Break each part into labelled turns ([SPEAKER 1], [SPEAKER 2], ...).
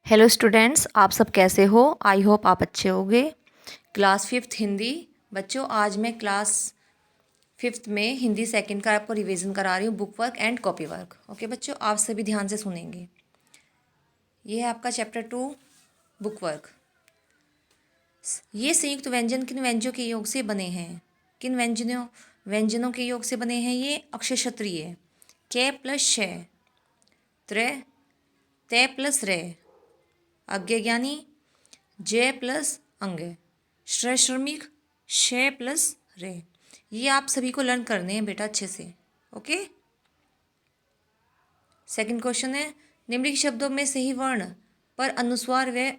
[SPEAKER 1] Hello students, आप सब कैसे हो। आई होप आप अच्छे होंगे। क्लास फिफ्थ हिंदी बच्चों, आज मैं क्लास फिफ्थ में हिंदी सेकंड का आपको रिवीजन करा रही हूँ, book work and copy work. Okay बच्चों, आप सभी ध्यान से सुनेंगे। ये है आपका चैप्टर 2 बुक वर्क। ये संयुक्त व्यंजन किन व्यंजनों के योग से बने हैं? किन व्यंजनों के योग से बने हैं? ये अक्षय क्षत्रिय, कै प्लस शय, त्रय, तय प्लस रे, अज्ञज्ञानी, जय प्लस अंग, श्रय श्रमिक, शय प्लस रे। ये आप सभी को लर्न करने हैं बेटा अच्छे से। ओके। सेकंड क्वेश्चन है, निम्नलिखित शब्दों में सही वर्ण पर अनुस्वार व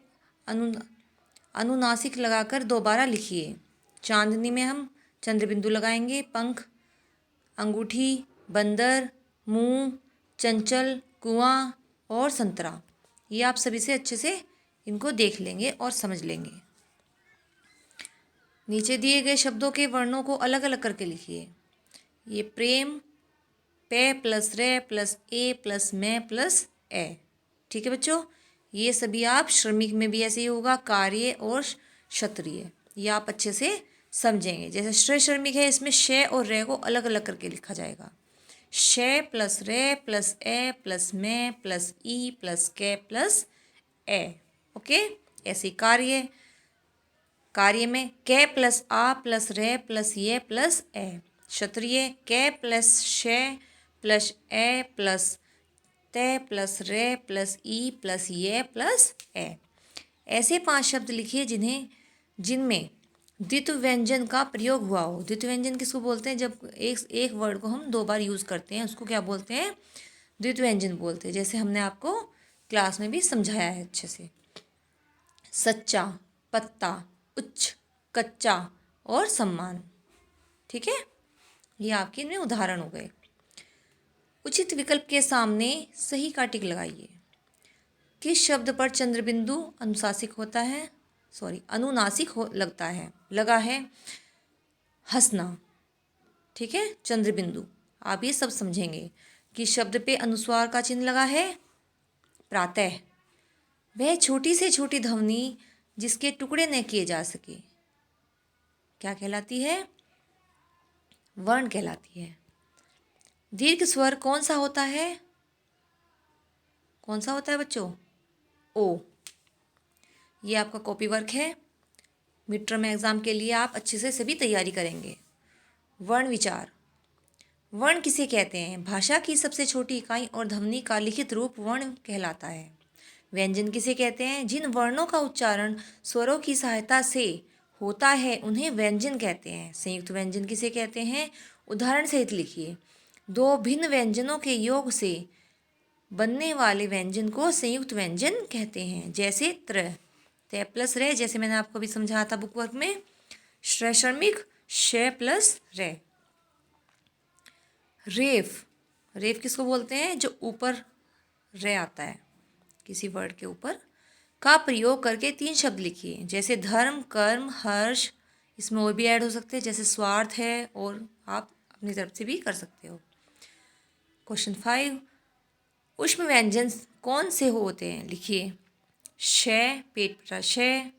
[SPEAKER 1] अनुनासिक लगाकर दोबारा लिखिए। चांदनी में हम चंद्रबिंदु लगाएंगे। पंख, अंगूठी, बंदर, मुंह, चंचल, कुआं और संतरा। ये आप सभी से अच्छे से इनको देख लेंगे और समझ लेंगे। नीचे दिए गए शब्दों के वर्णों को अलग अलग करके लिखिए। ये प्रेम, पे प्लस रे प्लस ए प्लस मैं प्लस ए। ठीक है बच्चों, ये सभी आप श्रमिक में भी ऐसे ही होगा, कार्य और क्षत्रिय। ये आप अच्छे से समझेंगे। जैसे श्रय श्रमिक है, इसमें शय और रे को अलग अलग करके लिखा जाएगा। शय प्लस रे प्लस ए प्लस मैं प्लस ई प्लस के प्लस ए। ओके। ऐसे कार्य में कै प्लस आ प्लस रे प्लस ये प्लस ए। क्षत्रिय कै प्लस शय प्लस ए प्लस तय प्लस रे प्लस ई प्लस ये प्लस ए। ऐसे 5 शब्द लिखिए जिनमें द्वित्व व्यंजन का प्रयोग हुआ हो। द्वित्व व्यंजन किसको बोलते हैं? जब एक वर्ड को हम 2 बार यूज़ करते हैं उसको क्या बोलते हैं? द्वित्व व्यंजन बोलते हैं। जैसे हमने आपको क्लास में भी समझाया है अच्छे से। सच्चा, पत्ता, उच्च, कच्चा और सम्मान। ठीक है, ये आपके इनमें उदाहरण हो गए। उचित विकल्प के सामने सही का टिक लगाइए। किस शब्द पर चंद्रबिंदु अनुनासिक होता है? अनुनासिक हो लगता है, लगा है हंसना। ठीक है, चंद्रबिंदु आप ये सब समझेंगे। किस शब्द पे अनुस्वार का चिन्ह लगा है? प्रातः। वह छोटी से छोटी ध्वनि जिसके टुकड़े न किए जा सके क्या कहलाती है? वर्ण कहलाती है। दीर्घ स्वर कौन सा होता है? कौन सा होता है बच्चों? ओ। ये आपका कॉपी वर्क है। मिड टर्म एग्जाम के लिए आप अच्छे से सभी तैयारी करेंगे। वर्ण विचार। वर्ण किसे कहते हैं? भाषा की सबसे छोटी इकाई और ध्वनि का लिखित रूप वर्ण कहलाता है। व्यंजन किसे कहते हैं? जिन वर्णों का उच्चारण स्वरों की सहायता से होता है उन्हें व्यंजन कहते हैं। संयुक्त व्यंजन किसे कहते हैं? उदाहरण सहित लिखिए। 2 भिन्न व्यंजनों के योग से बनने वाले व्यंजन को संयुक्त व्यंजन कहते हैं। जैसे तय प्लस रे, जैसे मैंने आपको भी समझाया था बुक वर्क में। श्रय श्रमिक, शय प्लस रे। रेफ, रेफ किसको बोलते हैं? जो ऊपर रे आता है किसी वर्ड के ऊपर, का प्रयोग करके 3 शब्द लिखिए। जैसे धर्म, कर्म, हर्ष। इसमें और भी ऐड हो सकते हैं, जैसे स्वार्थ है, और आप अपनी तरफ से भी कर सकते हो। क्वेश्चन 5, ऊष्म व्यंजन कौन से होते हैं? लिखिए। शय, पेट पर शय,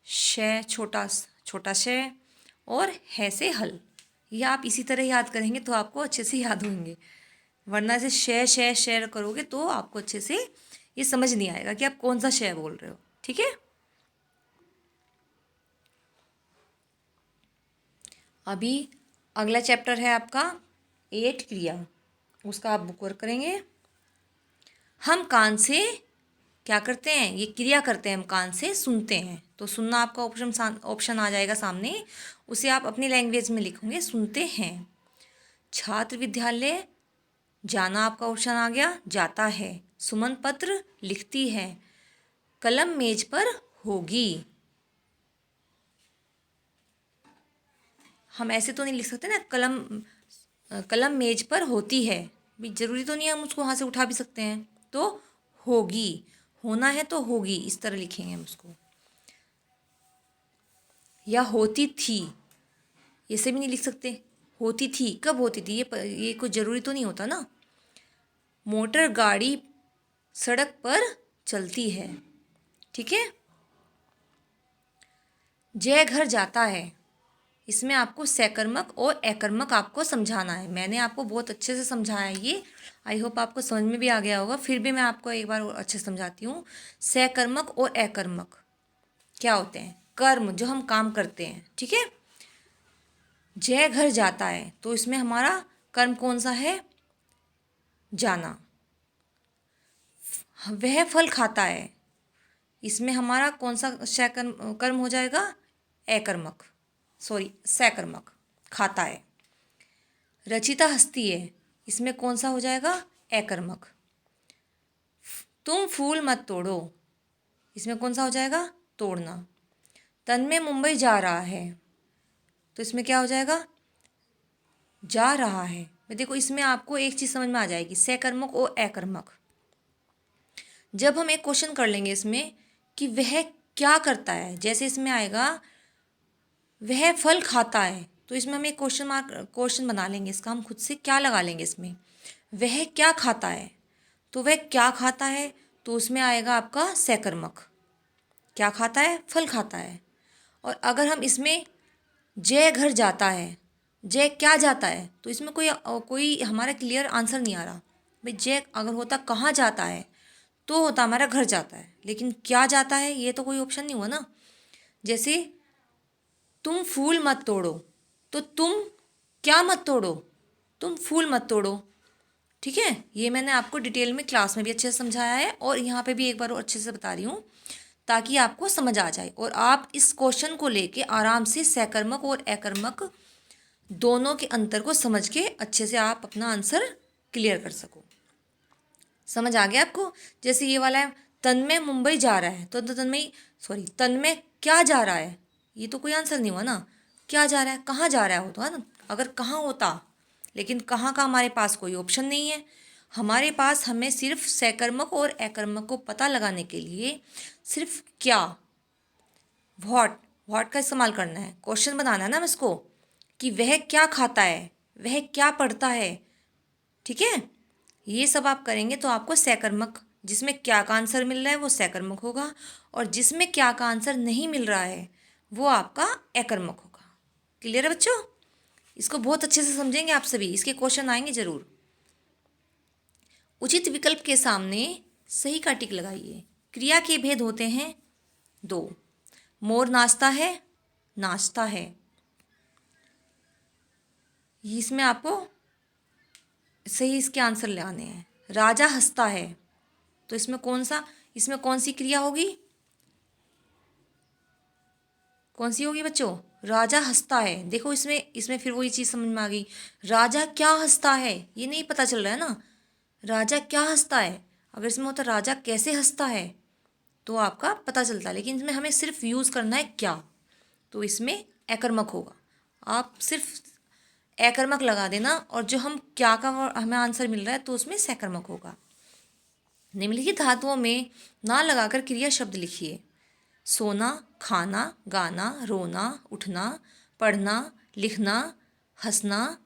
[SPEAKER 1] शय छोटा शय, और है से हल। ये आप इसी तरह याद करेंगे तो आपको अच्छे से याद होंगे, वरना ऐसे शय शय शय करोगे तो आपको अच्छे से ये समझ नहीं आएगा कि आप कौन सा शय बोल रहे हो। ठीक है। अभी अगला चैप्टर है आपका 8 क्रिया, उसका आप बुक वर्क करेंगे। हम कान से क्या करते हैं? ये क्रिया करते हैं। हम कान से सुनते हैं, तो सुनना आपका ऑप्शन आ जाएगा सामने, उसे आप अपनी लैंग्वेज में लिखोगे, सुनते हैं। छात्र विद्यालय जाना आपका ऑप्शन आ गया, जाता है। सुमन पत्र लिखती है। कलम मेज पर होगी। हम ऐसे तो नहीं लिख सकते ना, कलम मेज पर होती है, भी जरूरी तो नहीं है हम उसको वहाँ से उठा भी सकते हैं। तो होगी, होना है तो होगी, इस तरह लिखेंगे हम उसको। या होती थी, ऐसे भी नहीं लिख सकते। होती थी, कब होती थी? ये कोई ज़रूरी तो नहीं होता ना। मोटर गाड़ी सड़क पर चलती है। ठीक है। जय घर जाता है, इसमें आपको सकर्मक और अकर्मक आपको समझाना है। मैंने आपको बहुत अच्छे से समझाया है ये, आई होप आपको समझ में भी आ गया होगा। फिर भी मैं आपको एक बार और अच्छे से समझाती हूँ। सकर्मक और अकर्मक क्या होते हैं? कर्म, जो हम काम करते हैं। ठीक है। जय घर जाता है तो इसमें हमारा कर्म कौन सा है? जाना। वह फल खाता है, इसमें हमारा कौन सा सकर्म कर्म हो जाएगा? अकर्मक, सॉरी सकर्मक, खाता है। रचिता हंसती है, इसमें कौन सा हो जाएगा? अकर्मक। तुम फूल मत तोड़ो, इसमें कौन सा हो जाएगा? तोड़ना। तन्मय मुंबई जा रहा है, तो इसमें क्या हो जाएगा? जा रहा है। देखो इसमें आपको एक चीज़ समझ में आ जाएगी, सकर्मक और अकर्मक। जब हम एक क्वेश्चन कर लेंगे इसमें कि वह क्या करता है, जैसे इसमें आएगा वह फल खाता है, तो इसमें हम एक क्वेश्चन बना लेंगे इसका, हम खुद से क्या लगा लेंगे इसमें। वह क्या खाता है, तो वह क्या खाता है, तो उसमें आएगा आपका सकर्मक। क्या खाता है? फल खाता है। और अगर हम इसमें जय घर जाता है, जय क्या जाता है, तो इसमें कोई हमारा क्लियर आंसर नहीं आ रहा। भाई जय अगर होता कहाँ जाता है तो होता हमारा घर जाता है, लेकिन क्या जाता है ये तो कोई ऑप्शन नहीं हुआ ना। जैसे तुम फूल मत तोड़ो, तो तुम क्या मत तोड़ो? तुम फूल मत तोड़ो। ठीक है। ये मैंने आपको डिटेल में क्लास में भी अच्छे से समझाया है और यहाँ पे भी एक बार और अच्छे से बता रही हूँ, ताकि आपको समझ आ जाए और आप इस क्वेश्चन को लेके आराम से सकर्मक और अकर्मक दोनों के अंतर को समझ के अच्छे से आप अपना आंसर क्लियर कर सको। समझ आ गया आपको? जैसे ये वाला है, तन्मय मुंबई जा रहा है, तो तन्मय क्या जा रहा है, ये तो कोई आंसर नहीं हुआ ना। क्या जा रहा है? कहाँ जा रहा है होता है ना, अगर कहाँ होता, लेकिन कहाँ का हमारे पास कोई ऑप्शन नहीं है। हमारे पास हमें सिर्फ सकर्मक और अकर्मक को पता लगाने के लिए सिर्फ क्या, व्हाट का इस्तेमाल करना है। क्वेश्चन बनाना है ना इसको कि वह क्या खाता है, वह क्या पढ़ता है। ठीक है। ये सब आप करेंगे तो आपको सकर्मक, जिसमें क्या का आंसर मिल रहा है वो सकर्मक होगा, और जिसमें क्या का आंसर नहीं मिल रहा है वो आपका अकर्मक होगा। क्लियर है बच्चों? इसको बहुत अच्छे से समझेंगे आप सभी, इसके क्वेश्चन आएंगे जरूर। उचित विकल्प के सामने सही का टिक लगाइए। क्रिया के भेद होते हैं 2। मोर नाचता है, नाचता है, इसमें आपको सही इसके आंसर ले आने हैं। राजा हंसता है, तो इसमें कौन सी क्रिया होगी? कौन सी होगी बच्चों? राजा हंसता है। देखो इसमें फिर वही चीज़ समझ में आ गई। राजा क्या हंसता है, ये नहीं पता चल रहा है ना। राजा क्या हंसता है, अगर इसमें होता राजा कैसे हंसता है तो आपका पता चलता, लेकिन इसमें हमें सिर्फ यूज़ करना है क्या, तो इसमें अकर्मक होगा। आप सिर्फ अकर्मक लगा देना और जो हम क्या का हमें आंसर मिल रहा है तो उसमें सकर्मक होगा। निम्नलिखित धातुओं में ना लगाकर क्रिया शब्द लिखिए। सोना, खाना, गाना, रोना, उठना, पढ़ना, लिखना, हंसना,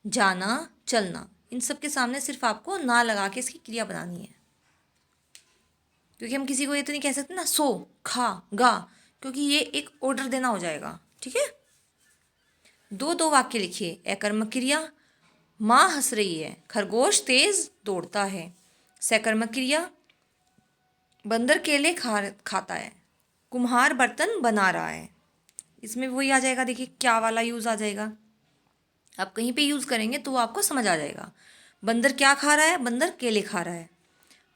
[SPEAKER 1] जाना, चलना, इन सब के सामने सिर्फ आपको ना लगा के इसकी क्रिया बनानी है। क्योंकि हम किसी को ये तो नहीं कह सकते ना सो, खा, गा, क्योंकि ये एक ऑर्डर देना हो जाएगा। ठीक है। दो वाक्य लिखिए। अकर्मक क्रिया, माँ हंस रही है, खरगोश तेज दौड़ता है। सकर्मक क्रिया, बंदर केले खाता है, कुम्हार बर्तन बना रहा है। इसमें वही आ जाएगा, देखिए क्या वाला यूज़ आ जाएगा। आप कहीं पे यूज़ करेंगे तो वो आपको समझ आ जाएगा। बंदर क्या खा रहा है? बंदर केले खा रहा है।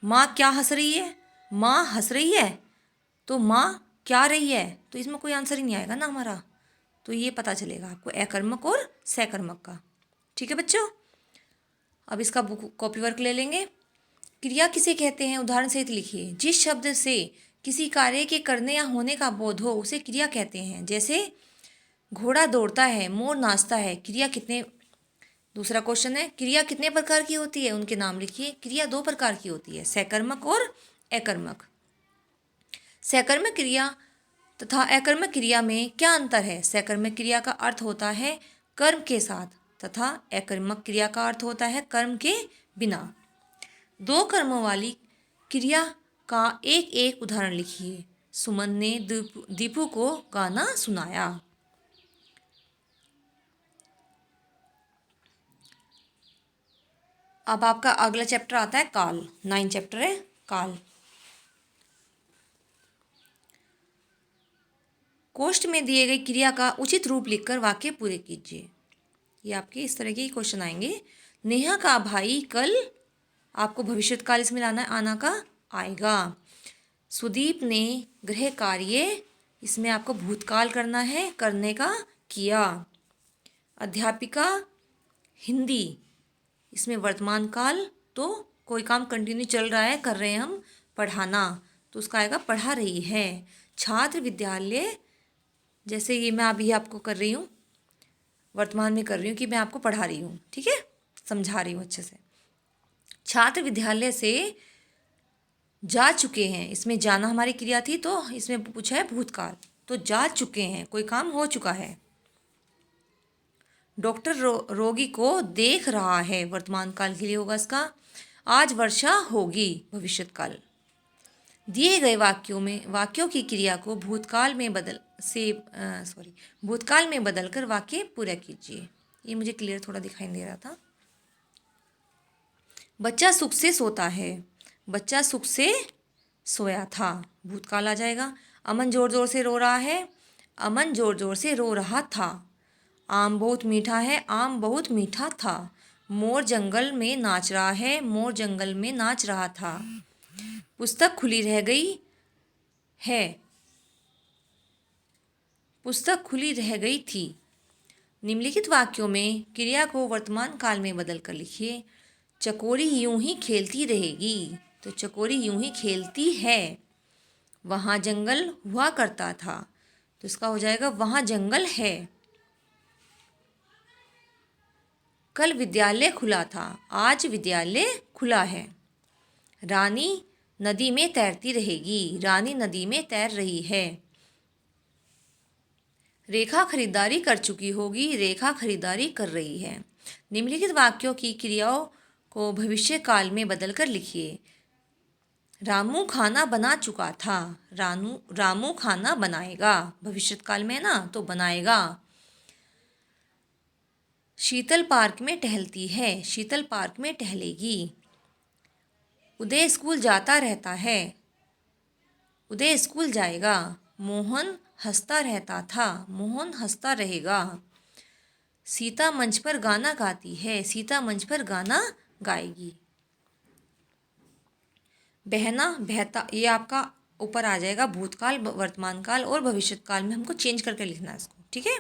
[SPEAKER 1] माँ क्या हंस रही है? माँ हंस रही है, तो माँ क्या रही है, तो इसमें कोई आंसर ही नहीं आएगा ना हमारा। तो ये पता चलेगा आपको अकर्मक और सकर्मक का। ठीक है बच्चों। अब इसका बुक कॉपी वर्क ले लेंगे। क्रिया किसे कहते हैं, उदाहरण सहित लिखिए। जिस शब्द से किसी कार्य के करने या होने का बोध हो उसे क्रिया कहते हैं। जैसे घोड़ा दौड़ता है, मोर नाचता है। दूसरा क्वेश्चन है, क्रिया कितने प्रकार की होती है, उनके नाम लिखिए। क्रिया 2 प्रकार की होती है, सकर्मक और अकर्मक। सकर्मक क्रिया तथा अकर्मक क्रिया में क्या अंतर है? सकर्मक क्रिया का अर्थ होता है कर्म के साथ तथा अकर्मक क्रिया का अर्थ होता है कर्म के बिना। दो कर्मों वाली क्रिया का एक एक उदाहरण लिखिए। सुमन ने दीपू को गाना सुनाया। अब आपका अगला चैप्टर आता है काल। 9 चैप्टर है काल। कोष्ठ में दिए गई क्रिया का उचित रूप लिखकर वाक्य पूरे कीजिए। ये आपके इस तरह के क्वेश्चन आएंगे। नेहा का भाई कल, आपको भविष्यकाल इसमें लाना आना का आएगा। सुदीप ने गृह कार्य, इसमें आपको भूतकाल करना है, करने का किया। अध्यापिका हिंदी, इसमें वर्तमान काल, तो कोई काम कंटिन्यू चल रहा है, कर रहे हैं हम, पढ़ाना, तो उसका आएगा पढ़ा रही है। छात्र विद्यालय, जैसे ये मैं अभी आपको कर रही हूँ, वर्तमान में कर रही हूँ कि मैं आपको पढ़ा रही हूँ, ठीक है, समझा रही हूँ अच्छे से। छात्र विद्यालय से जा चुके हैं, इसमें जाना हमारी क्रिया थी, तो इसमें पूछा है भूतकाल, तो जा चुके हैं, कोई काम हो चुका है। डॉक्टर रोगी को देख रहा है, वर्तमान काल के लिए होगा इसका। आज वर्षा होगी, भविष्यकाल। दिए गए वाक्यों की क्रिया को भूतकाल में बदलकर वाक्य पूरा कीजिए। ये मुझे क्लियर थोड़ा दिखाई दे रहा था। बच्चा सुख से सोता है, बच्चा सुख से सोया था, भूतकाल आ जाएगा। अमन जोर जोर से रो रहा है, अमन जोर जोर से रो रहा था। आम बहुत मीठा है, आम बहुत मीठा था। मोर जंगल में नाच रहा है, मोर जंगल में नाच रहा था। पुस्तक खुली रह गई है, पुस्तक खुली रह गई थी। निम्नलिखित वाक्यों में क्रिया को वर्तमान काल में बदलकर लिखिए। चकोरी यूं ही खेलती रहेगी, तो चकोरी यूं ही खेलती है। वहाँ जंगल हुआ करता था, तो इसका हो जाएगा वहाँ जंगल है। कल विद्यालय खुला था, आज विद्यालय खुला है। रानी नदी में तैरती रहेगी, रानी नदी में तैर रही है। रेखा खरीदारी कर चुकी होगी, रेखा खरीदारी कर रही है। निम्नलिखित वाक्यों की क्रियाओं को भविष्य काल में बदलकर लिखिए। रामू खाना बना चुका था, रामू खाना बनाएगा, भविष्य काल में है ना, तो बनाएगा। शीतल पार्क में टहलती है, शीतल पार्क में टहलेगी। उदय स्कूल जाता रहता है, उदय स्कूल जाएगा। मोहन हंसता रहता था, मोहन हंसता रहेगा। सीता मंच पर गाना गाती है, सीता मंच पर गाना गाएगी। बहना बहता, ये आपका ऊपर आ जाएगा भूतकाल, वर्तमान काल और भविष्य काल में हमको चेंज करके लिखना है इसको, ठीक है।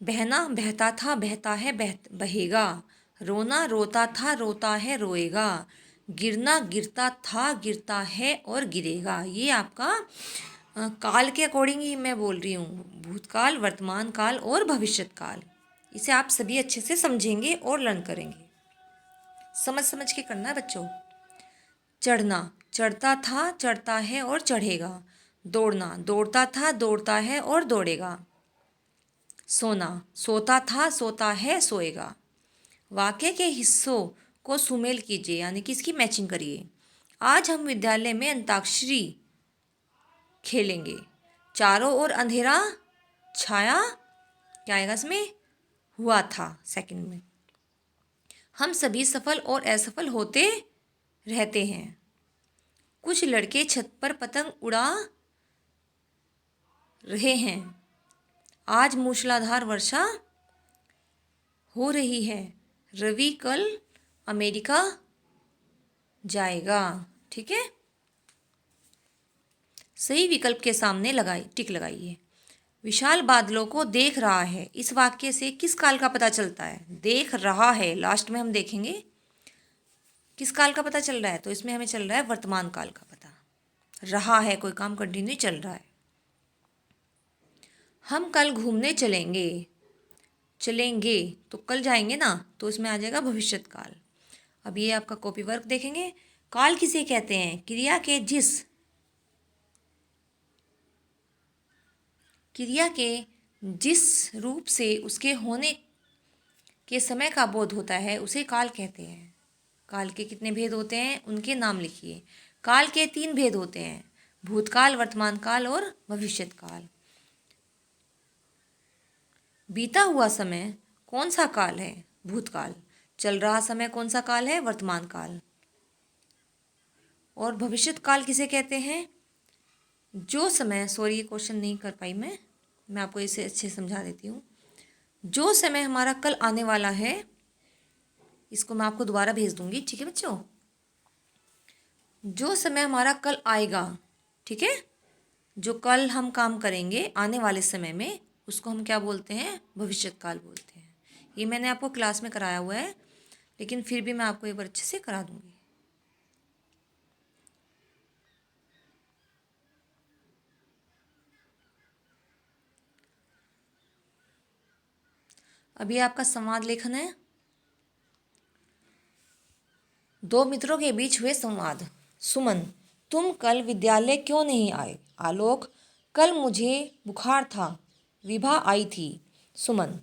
[SPEAKER 1] बहना बहता था, बहता है, बहेगा। रोना रोता था, रोता है, रोएगा। गिरना गिरता था, गिरता है और गिरेगा। ये आपका काल के अकॉर्डिंग ही मैं बोल रही हूँ, भूतकाल, वर्तमान काल और भविष्य काल। इसे आप सभी अच्छे से समझेंगे और लर्न करेंगे, समझ समझ के करना है बच्चों। चढ़ना, चढ़ता था, चढ़ता है और चढ़ेगा। दौड़ना, दौड़ता था, दौड़ता है और दौड़ेगा। सोना, सोता था, सोता है, सोएगा। वाक्य के हिस्सों को सुमेल कीजिए, यानी कि इसकी मैचिंग करिए। आज हम विद्यालय में अंताक्षरी खेलेंगे। चारों ओर अंधेरा छाया, क्या आएगा इसमें, हुआ था, सेकंड में। हम सभी सफल और असफल होते रहते हैं। कुछ लड़के छत पर पतंग उड़ा रहे हैं। आज मूसलाधार वर्षा हो रही है। रवि कल अमेरिका जाएगा, ठीक है। सही विकल्प के सामने टिक लगाइए। विशाल बादलों को देख रहा है, इस वाक्य से किस काल का पता चलता है? देख रहा है, लास्ट में हम देखेंगे किस काल का पता चल रहा है, तो इसमें हमें चल रहा है वर्तमान काल का पता। रहा है, कोई काम कंटिन्यू चल रहा है। हम कल घूमने चलेंगे, चलेंगे तो कल जाएंगे ना, तो इसमें आ जाएगा भविष्य काल। अब ये आपका कॉपी वर्क देखेंगे। काल किसे कहते हैं? क्रिया के जिस रूप से उसके होने के समय का बोध होता है, उसे काल कहते हैं। काल के कितने भेद होते हैं, उनके नाम लिखिए। काल के 3 भेद होते हैं, भूतकाल, वर्तमान काल और भविष्यत काल। बीता हुआ समय कौन सा काल है, भूतकाल। चल रहा समय कौन सा काल है, वर्तमान काल। और भविष्यत काल किसे कहते हैं, जो समय, सॉरी ये क्वेश्चन नहीं कर पाई मैं आपको इसे अच्छे से समझा देती हूँ। जो समय हमारा कल आने वाला है, इसको मैं आपको दोबारा भेज दूंगी, ठीक है बच्चों। जो समय हमारा कल आएगा, ठीक है, जो कल हम काम करेंगे आने वाले समय में, उसको हम क्या बोलते हैं, भविष्यत काल बोलते हैं। ये मैंने आपको क्लास में कराया हुआ है, लेकिन फिर भी मैं आपको एक बार अच्छे से करा दूंगी। अभी आपका संवाद लेखन है। 2 मित्रों के बीच हुए संवाद। सुमन, तुम कल विद्यालय क्यों नहीं आए। आलोक, कल मुझे बुखार था। विभा आई थी। सुमन,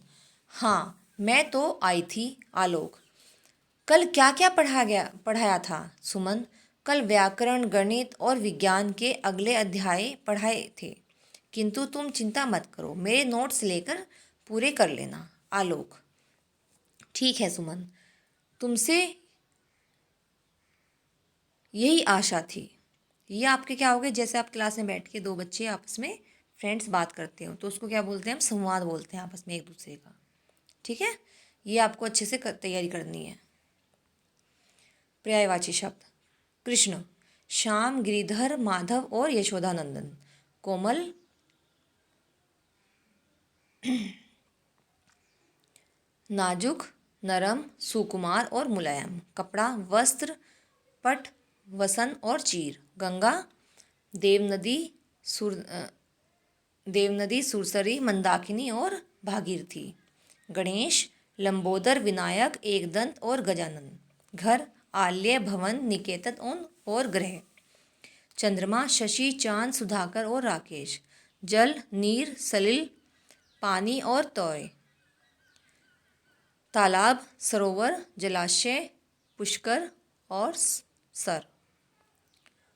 [SPEAKER 1] हाँ मैं तो आई थी। आलोक, कल क्या क्या पढ़ाया था। सुमन, कल व्याकरण, गणित और विज्ञान के अगले अध्याय पढ़ाए थे, किंतु तुम चिंता मत करो, मेरे नोट्स लेकर पूरे कर लेना। आलोक, ठीक है सुमन, तुमसे यही आशा थी। ये आपके क्या हो गए, जैसे आप क्लास में बैठ के 2 बच्चे आपस में फ्रेंड्स बात करते हो, तो उसको क्या बोलते हैं, हम संवाद बोलते हैं आपस में एक दूसरे का, ठीक है। ये आपको अच्छे से तैयारी करनी है। पर्यायवाची शब्द। कृष्ण, श्याम, गिरिधर, माधव और यशोदानंदन। कोमल, नाजुक, नरम, सुकुमार और मुलायम। कपड़ा, वस्त्र, पट, वसन और चीर। गंगा, देवनदी, देवनदी, सुरसरी, मंदाकिनी और भागीरथी। गणेश, लंबोदर, विनायक, एकदंत और गजानन। घर, आल्य, भवन, निकेतन और ग्रह। चंद्रमा, शशि, चांद, सुधाकर और राकेश। जल, नीर, सलिल, पानी और तोय। तालाब, सरोवर, जलाशय, पुष्कर और सर।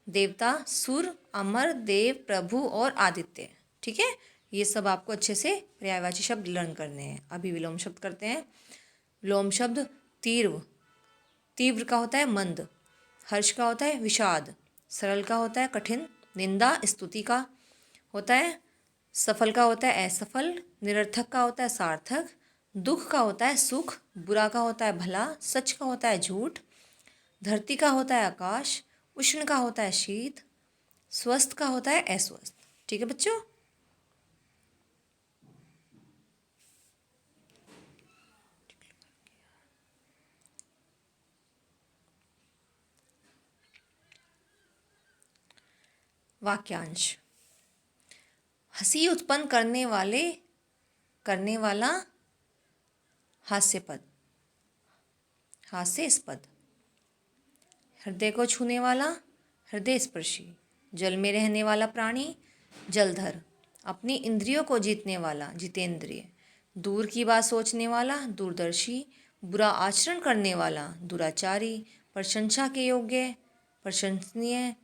[SPEAKER 1] देवता, सुर, अमर, देव, प्रभु और आदित्य, ठीक है। ये सब आपको अच्छे से पर्यायवाची शब्द लर्न करने हैं। अभी विलोम शब्द करते हैं। विलोम शब्द। तीव्र, तीव्र का होता है मंद। हर्ष का होता है विषाद। सरल का होता है कठिन। निंदा, स्तुति का होता है। सफल का होता है असफल। निरर्थक का होता है सार्थक। दुख का होता है सुख। बुरा का होता है भला। सच का होता है झूठ। धरती का होता है आकाश। उष्ण का होता है शीत। स्वस्थ का होता है अस्वस्थ, ठीक है बच्चों। वाक्यांश। हंसी उत्पन्न करने वाला हास्यपद, हास्यास्पद। हृदय को छूने वाला, हृदय स्पर्शी। जल में रहने वाला प्राणी, जलधर। अपनी इंद्रियों को जीतने वाला, जितेंद्रिय। दूर की बात सोचने वाला, दूरदर्शी। बुरा आचरण करने वाला, दुराचारी। प्रशंसा के योग्य, प्रशंसनीय।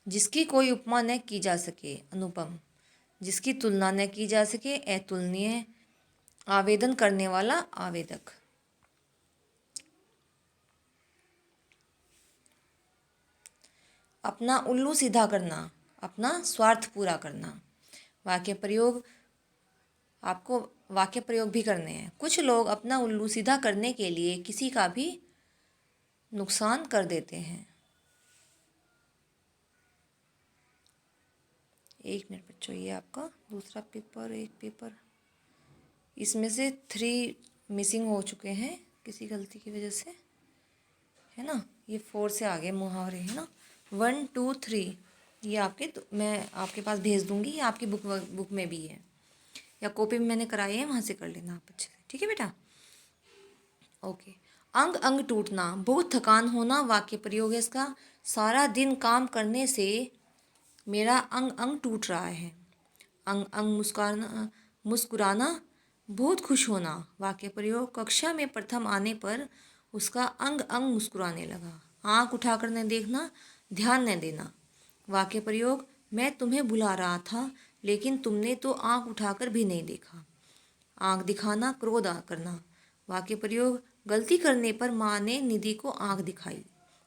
[SPEAKER 1] जिसकी कोई उपमा न की जा सके, अनुपम। जिसकी तुलना न की जा सके, अतुलनीय। आवेदन करने वाला, आवेदक। अपना उल्लू सीधा करना, अपना स्वार्थ पूरा करना। वाक्य प्रयोग, आपको वाक्य प्रयोग भी करने हैं। कुछ लोग अपना उल्लू सीधा करने के लिए किसी का भी नुकसान कर देते हैं। 1 मिनट बच्चों, ये आपका दूसरा पेपर, एक पेपर, इसमें से 3 मिसिंग हो चुके हैं किसी गलती की वजह से, है ना। ये 4 से आगे मुहावरे है ना, 1 2 3, ये आपके तो मैं आपके पास भेज दूंगी, ये आपकी बुक में भी है, या कॉपी में मैंने कराई है, वहाँ से कर लेना आप अच्छे से, ठीक है बेटा। ओके। अंग अंग टूटना, बहुत थकान होना। वाक्य प्रयोग है इसका। सारा दिन काम करने से मेरा अंग अंग टूट रहा है। अंग अंग मुस्कुराना, बहुत खुश होना। वाक्य प्रयोग। कक्षा में प्रथम आने पर उसका अंग अंग मुस्कुराने लगा। आंख उठाकर न देखना, ध्यान न देना। वाक्य प्रयोग, मैं तुम्हें बुला रहा था लेकिन तुमने तो आंख उठाकर भी नहीं देखा। आंख दिखाना, क्रोध करना। वाक्य प्रयोग, गलती करने पर माँ ने निधि को आंख दिखाई।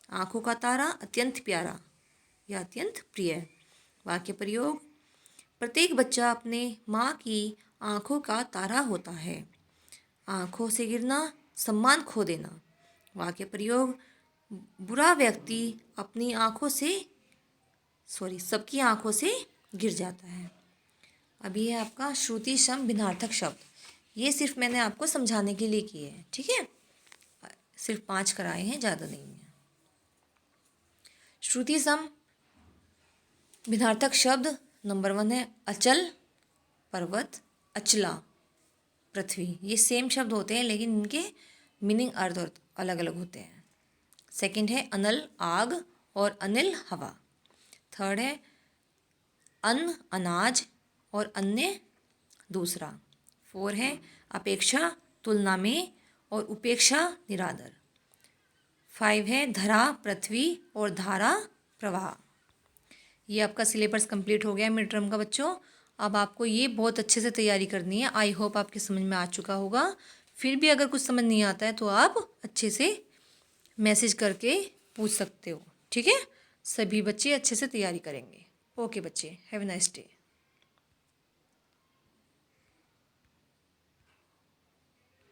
[SPEAKER 1] आंखों का तारा अत्यंत प्यारा या अत्यंत प्रिय। वाक्य प्रयोग, प्रत्येक बच्चा अपने माँ की आंखों का तारा होता है। आंखों से गिरना, सम्मान खो देना। वाक्य प्रयोग, बुरा व्यक्ति अपनी आंखों से सबकी आंखों से गिर जाता है। अभी है आपका श्रुति सम भिन्नार्थक शब्द। ये सिर्फ मैंने आपको समझाने के लिए किए हैं, ठीक है। सिर्फ 5 कराए हैं, ज़्यादा नहीं है। श्रुति सम भिन्नार्थक शब्द नंबर 1 है अचल, पर्वत, अचला, पृथ्वी। ये सेम शब्द होते हैं लेकिन इनके मीनिंग अर्थ अलग अलग होते हैं। सेकंड है अनल, आग, और अनिल, हवा। थर्ड है अन्न, अनाज, और अन्य, दूसरा। 4 है अपेक्षा, तुलना में, और उपेक्षा, निरादर। 5 है धरा, पृथ्वी, और धारा, प्रवाह। ये आपका सिलेबस कंप्लीट हो गया मिड टर्म का बच्चों। अब आपको ये बहुत अच्छे से तैयारी करनी है। आई होप आपके समझ में आ चुका होगा। फिर भी अगर कुछ समझ नहीं आता है तो आप अच्छे से मैसेज करके पूछ सकते हो, ठीक है। सभी बच्चे अच्छे से तैयारी करेंगे। ओके बच्चे, हैव अ नाइस डे।